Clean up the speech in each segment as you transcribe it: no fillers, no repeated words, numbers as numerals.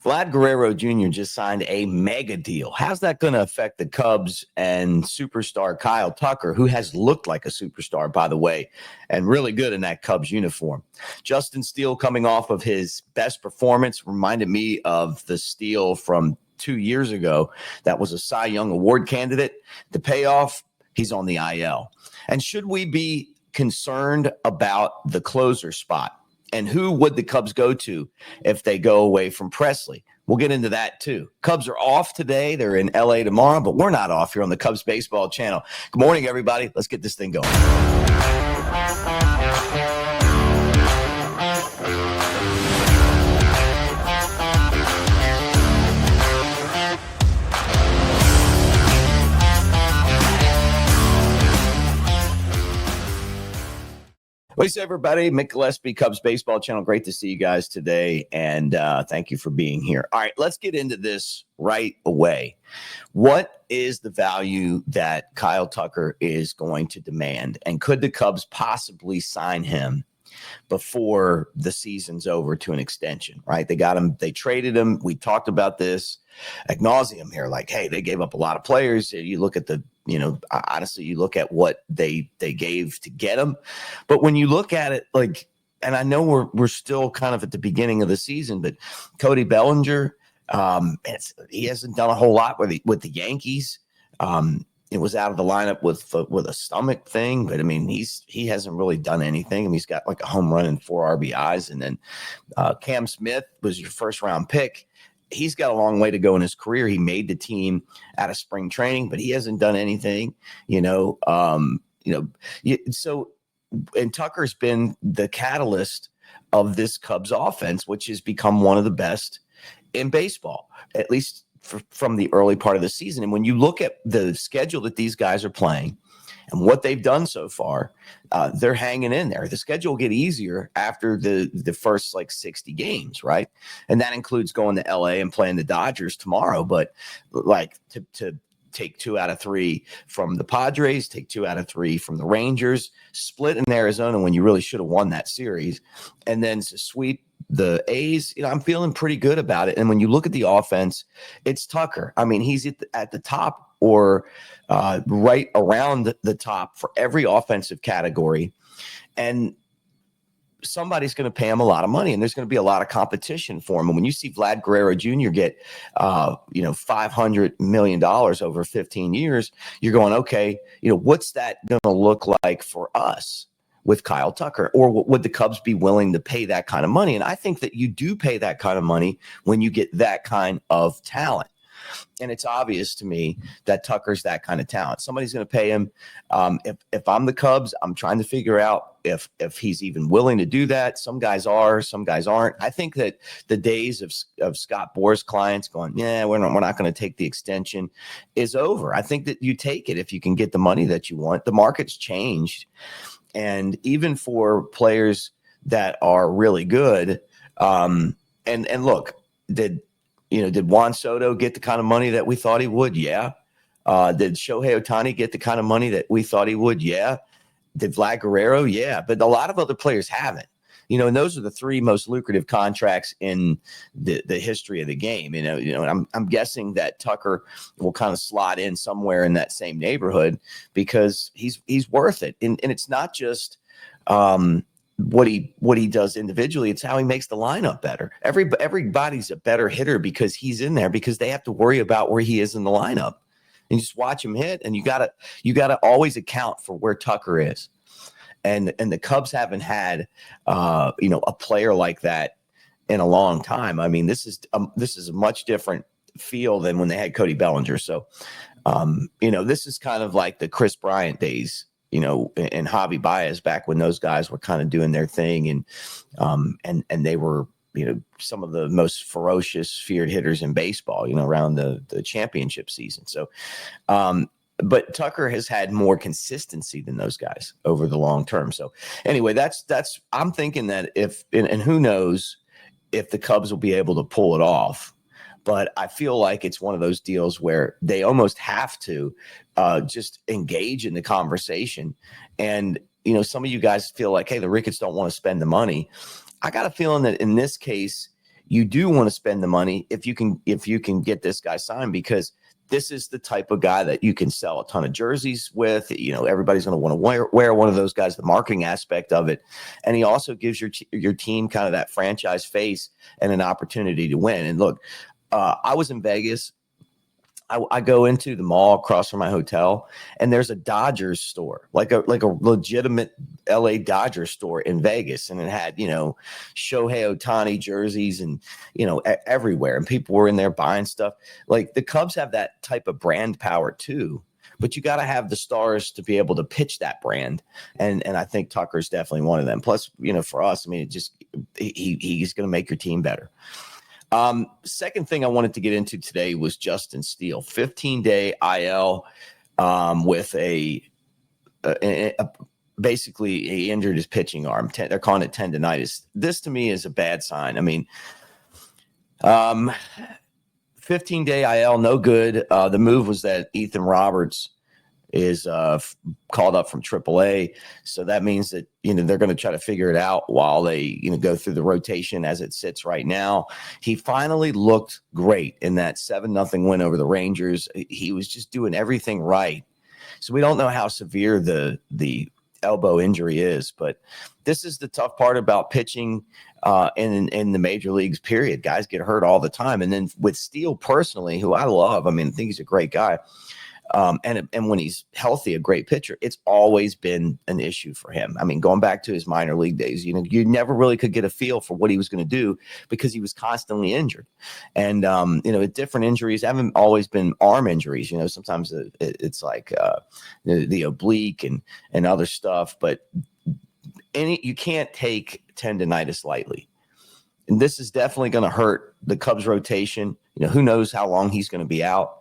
Vlad Guerrero Jr. just signed a mega deal. How's that going to affect the Cubs and superstar Kyle Tucker, who has looked like a superstar, by the way, and really good in that Cubs uniform? Justin Steele, coming off of his best performance, reminded me of the Steele from 2 years ago. That was a Cy Young Award candidate. The payoff, he's on the IL. And should we be concerned about the closer spot? And who would the Cubs go to if they go away from Presley? We'll get into that too. Cubs are off today. They're in LA tomorrow, but we're not off here on the Cubs Baseball Channel. Good morning, everybody. Let's get this thing going. What's up, everybody? Mick Gillespie, Cubs Baseball Channel. Great to see you guys today, and thank you for being here. All right, let's get into this right away. What is the value that Kyle Tucker is going to demand, and could the Cubs possibly sign him before the season's over to an extension, right? They got him. They traded him. We talked about this ad nauseum here. Like, hey, they gave up a lot of players. You look at the, honestly, you look at what they gave to get him. But when you look at it, like, and I know we're still kind of at the beginning of the season, but Cody Bellinger, he hasn't done a whole lot with the Yankees. It was out of the lineup with a stomach thing, but I mean, he hasn't really done anything. I mean, he's got like a home run and 4 RBIs, and then Cam Smith was your first round pick. He's got a long way to go in his career. He made the team out of spring training, but he hasn't done anything. So, and Tucker's been the catalyst of this Cubs offense, which has become one of the best in baseball, at least from the early part of the season. And when you look at the schedule that these guys are playing and what they've done so far, they're hanging in there. The schedule will get easier after the first 60 games, right? And that includes going to LA and playing the Dodgers tomorrow. But to take 2 out of 3 from the Padres, take 2 out of 3 from the Rangers, split in Arizona when you really should have won that series, and then to sweep the A's, I'm feeling pretty good about it. And when you look at the offense, it's Tucker. I mean, he's at the top or right around the top for every offensive category. And somebody's going to pay him a lot of money, and there's going to be a lot of competition for him. And when you see Vlad Guerrero Jr. get, $500 million over 15 years, you're going, okay, what's that going to look like for us with Kyle Tucker? Or would the Cubs be willing to pay that kind of money? And I think that you do pay that kind of money when you get that kind of talent. And it's obvious to me that Tucker's that kind of talent. Somebody's going to pay him. If I'm the Cubs, I'm trying to figure out if he's even willing to do that. Some guys are, some guys aren't. I think that the days of Scott Boras' clients going, yeah, we're not going to take the extension is over. I think that you take it if you can get the money that you want. The market's changed. And even for players that are really good, and look, did Juan Soto get the kind of money that we thought he would? Yeah. Did Shohei Ohtani get the kind of money that we thought he would? Yeah. Did Vlad Guerrero? Yeah. But a lot of other players haven't. And those are the 3 most lucrative contracts in the history of the game. And I'm guessing that Tucker will kind of slot in somewhere in that same neighborhood because he's worth it. And it's not just what he does individually, it's how he makes the lineup better. Everybody's a better hitter because he's in there, because they have to worry about where he is in the lineup. And you just watch him hit, and you gotta always account for where Tucker is. And the Cubs haven't had a player like that in a long time. I mean, this is a much different feel than when they had Cody Bellinger. So this is kind of like the Chris Bryant days, and Javi Baez back when those guys were kind of doing their thing, and they were some of the most ferocious, feared hitters in baseball, around the championship season. So but Tucker has had more consistency than those guys over the long term. So anyway, that's I'm thinking that and who knows if the Cubs will be able to pull it off. But I feel like it's one of those deals where they almost have to just engage in the conversation. And, some of you guys feel like, hey, the Ricketts don't want to spend the money. I got a feeling that in this case, you do want to spend the money if you can get this guy signed, because this is the type of guy that you can sell a ton of jerseys with. Everybody's going to want to wear one of those guys, the marketing aspect of it. And he also gives your team kind of that franchise face and an opportunity to win. And look, I was in Vegas. I go into the mall across from my hotel, and there's a Dodgers store, like a legitimate LA Dodgers store in Vegas. And it had, Shohei Ohtani jerseys and, everywhere. And people were in there buying stuff. Like, the Cubs have that type of brand power too, but you got to have the stars to be able to pitch that brand. And I think Tucker's definitely one of them. Plus, for us, I mean, he's going to make your team better. Second thing I wanted to get into today was Justin Steele, 15-day IL with basically he injured his pitching arm. They're calling it tendonitis. This to me is a bad sign. I mean, 15-day IL, no good. The move was that Ethan Roberts is called up from AAA. So that means that, they're going to try to figure it out while they, go through the rotation as it sits right now. He finally looked great in that 7-0 win over the Rangers. He was just doing everything right. So we don't know how severe the elbow injury is, but this is the tough part about pitching in the major leagues, period. Guys get hurt all the time. And then with Steele personally, who I love, I think he's a great guy. And when he's healthy, a great pitcher, it's always been an issue for him. I mean, going back to his minor league days, you never really could get a feel for what he was going to do because he was constantly injured. And, different injuries haven't always been arm injuries. Sometimes it's like the oblique and other stuff, but you can't take tendonitis lightly. And this is definitely going to hurt the Cubs rotation. Who knows how long he's going to be out.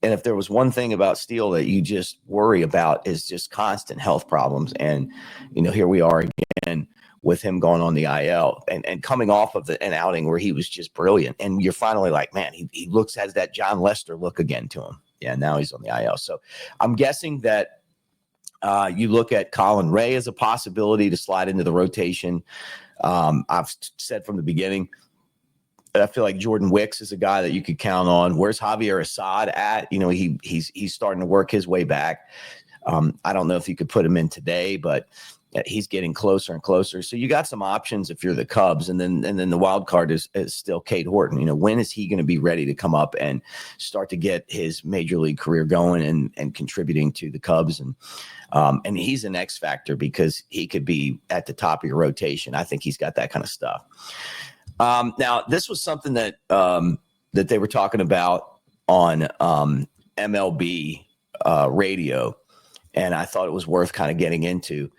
And if there was one thing about Steele that you just worry about is just constant health problems. And, here we are again with him going on the IL and coming off of an outing where he was just brilliant. And you're finally like, man, he has that John Lester look again to him. Yeah, now he's on the IL. So I'm guessing that you look at Colin Ray as a possibility to slide into the rotation. I've said from the beginning, I feel like Jordan Wicks is a guy that you could count on. Where's Javier Assad at? He's starting to work his way back. I don't know if you could put him in today, but he's getting closer and closer. So you got some options if you're the Cubs, and then the wild card is still Cade Horton. When is he going to be ready to come up and start to get his major league career going and contributing to the Cubs? And he's an X factor because he could be at the top of your rotation. I think he's got that kind of stuff. Now, this was something that they were talking about on MLB radio, and I thought it was worth kind of getting into.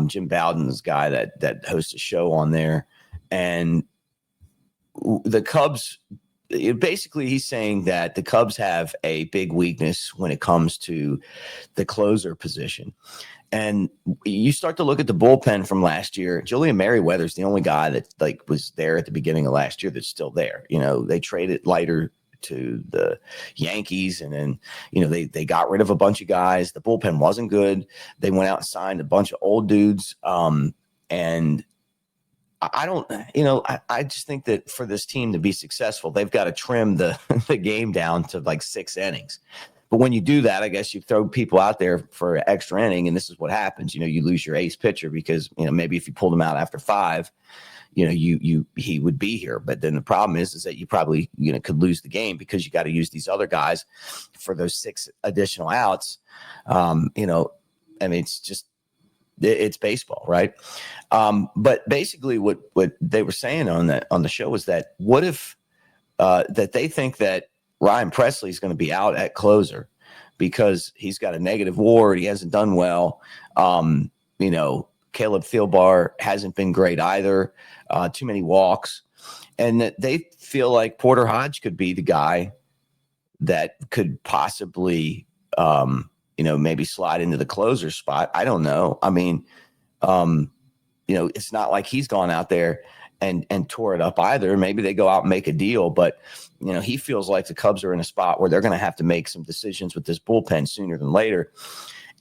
Jim Bowden's guy that hosts a show on there, and the Cubs. Basically, he's saying that the Cubs have a big weakness when it comes to the closer position. And you start to look at the bullpen from last year. Julian Merriweather's the only guy that was there at the beginning of last year that's still there. They traded Leiter to the Yankees, and then they got rid of a bunch of guys. The bullpen wasn't good. They went out and signed a bunch of old dudes. And I don't, I just think that for this team to be successful, they've got to trim the game down to like 6 innings. But when you do that, I guess you throw people out there for an extra inning, and this is what happens. You lose your ace pitcher because, maybe if you pulled him out after 5, he would be here. But then the problem is that you probably, could lose the game because you got to use these other guys for those 6 additional outs. It's just, it's baseball, right? But basically what they were saying on the show was that what if that they think that Ryan Presley is going to be out at closer because he's got a negative WAR. He hasn't done well. Caleb Thielbar hasn't been great either. Too many walks. And that they feel like Porter Hodge could be the guy that could possibly, maybe slide into the closer spot. I don't know. It's not like he's gone out there and tore it up either. Maybe they go out and make a deal, but he feels like the Cubs are in a spot where they're going to have to make some decisions with this bullpen sooner than later.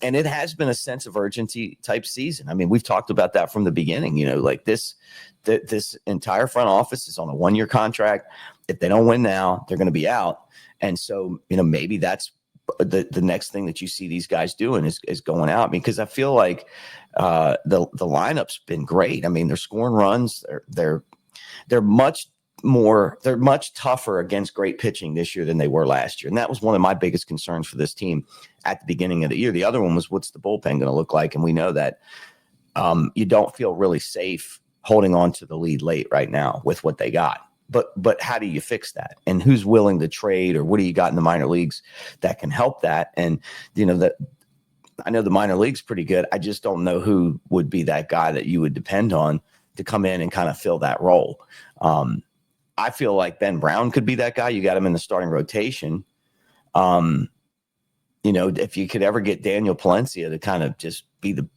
And it has been a sense of urgency type season. I mean, we've talked about that from the beginning, like this entire front office is on a 1-year contract. If they don't win now, they're going to be out. And so, maybe that's the next thing that you see these guys doing is going out, because I feel like the lineup's been great. I mean, they're scoring runs. They're much tougher against great pitching this year than they were last year. And that was one of my biggest concerns for this team at the beginning of the year. The other one was, what's the bullpen going to look like? And we know that you don't feel really safe holding on to the lead late right now with what they got. But how do you fix that? And who's willing to trade, or what do you got in the minor leagues that can help that? And, that I know the minor league's pretty good. I just don't know who would be that guy that you would depend on to come in and kind of fill that role. I feel like Ben Brown could be that guy. You got him in the starting rotation. If you could ever get Daniel Palencia to kind of just be the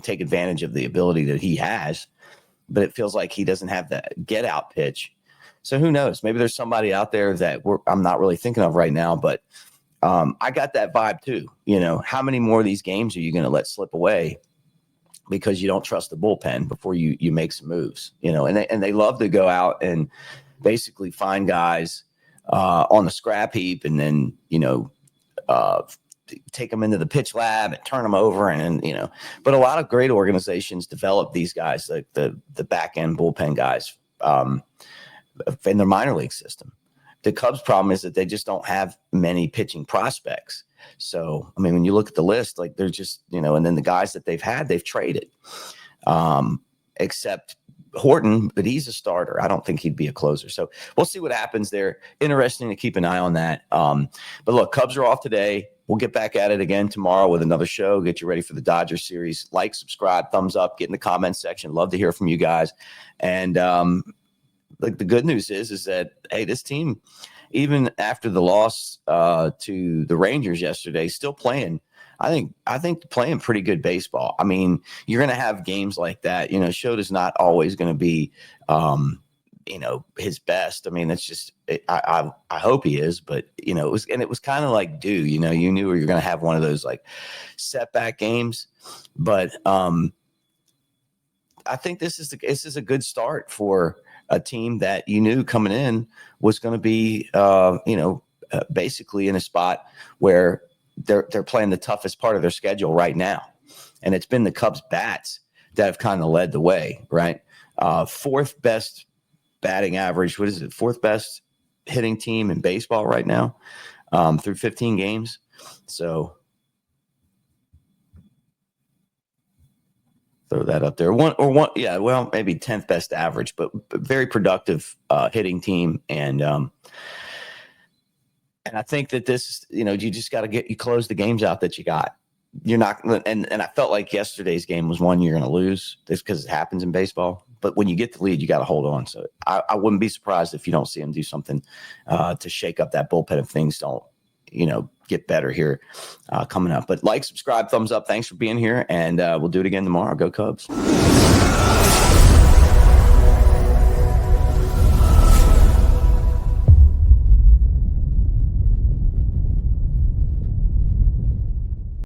take advantage of the ability that he has, but it feels like he doesn't have that get out pitch. So who knows? Maybe there's somebody out there that I'm not really thinking of right now, but I got that vibe too. How many more of these games are you going to let slip away because you don't trust the bullpen before you make some moves? And they love to go out and basically find guys on the scrap heap, and then take them into the pitch lab and turn them over, and but a lot of great organizations develop these guys, like the back end bullpen guys in their minor league system. The Cubs' problem is that they just don't have many pitching prospects. So, I mean, when you look at the list, like they're just, and then the guys that they've traded, except Horton, but he's a starter. I don't think he'd be a closer. So we'll see what happens there. Interesting to keep an eye on that. But look, Cubs are off today. We'll get back at it again tomorrow with another show. Get you ready for the Dodgers series. Like, subscribe, thumbs up, get in the comments section. Love to hear from you guys. And like the good news is that, hey, this team, even after the loss to the Rangers yesterday, still playing. I think playing pretty good baseball. I mean, you're going to have games like that. Shota's not always going to be, his best. I mean, that's just, I hope he is, but it was kind of like, you knew you're going to have one of those like setback games, but I think this is a good start for a team that you knew coming in was going to be, basically in a spot where they're playing the toughest part of their schedule right now. And it's been the Cubs bats that have kind of led the way, right? Fourth best batting average. What is it? Fourth best hitting team in baseball right now, through 15 games. So throw that up there. Maybe 10th best average, but very productive hitting team. And I think that this, you just got to close the games out that you got. You're not, and I felt like yesterday's game was one you're going to lose, just because it happens in baseball. But when you get the lead, you got to hold on. So I wouldn't be surprised if you don't see them do something to shake up that bullpen if things don't, get better here coming up. But like, subscribe, thumbs up. Thanks for being here, and we'll do it again tomorrow. Go Cubs.